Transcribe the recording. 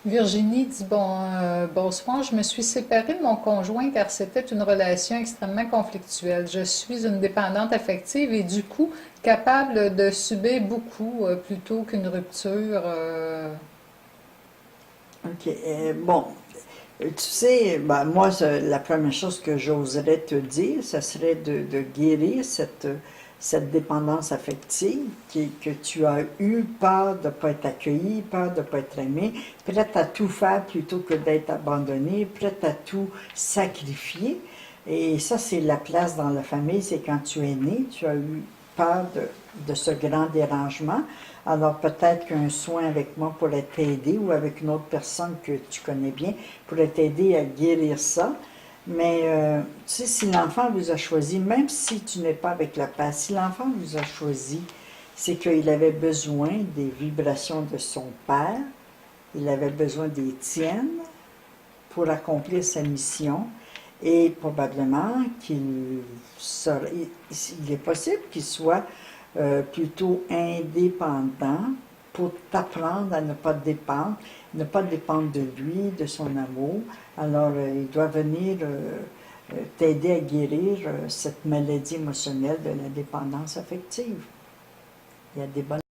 Virginie dit bonsoir, je me suis séparée de mon conjoint car c'était une relation extrêmement conflictuelle. Je suis une dépendante affective et du coup capable de subir beaucoup plutôt qu'une rupture. OK. Bon, tu sais, ben, moi, la première chose que j'oserais te dire, ce serait de guérir cette dépendance affective que tu as eu peur de ne pas être accueilli, peur de ne pas être aimé, prête à tout faire plutôt que d'être abandonné, prête à tout sacrifier. Et ça, c'est la place dans la famille, c'est quand tu es né, tu as eu peur de ce grand dérangement. Alors peut-être qu'un soin avec moi pourrait t'aider ou avec une autre personne que tu connais bien pourrait t'aider à guérir ça. Mais tu sais, si l'enfant vous a choisi, même si tu n'es pas avec le père, si l'enfant vous a choisi, c'est qu'il avait besoin des vibrations de son père, il avait besoin des tiennes pour accomplir sa mission et probablement il est possible qu'il soit plutôt indépendant pour t'apprendre à ne pas dépendre, ne pas dépendre de lui, de son amour. Alors, il doit venir t'aider à guérir cette maladie émotionnelle de la dépendance affective. Il y a des bonnes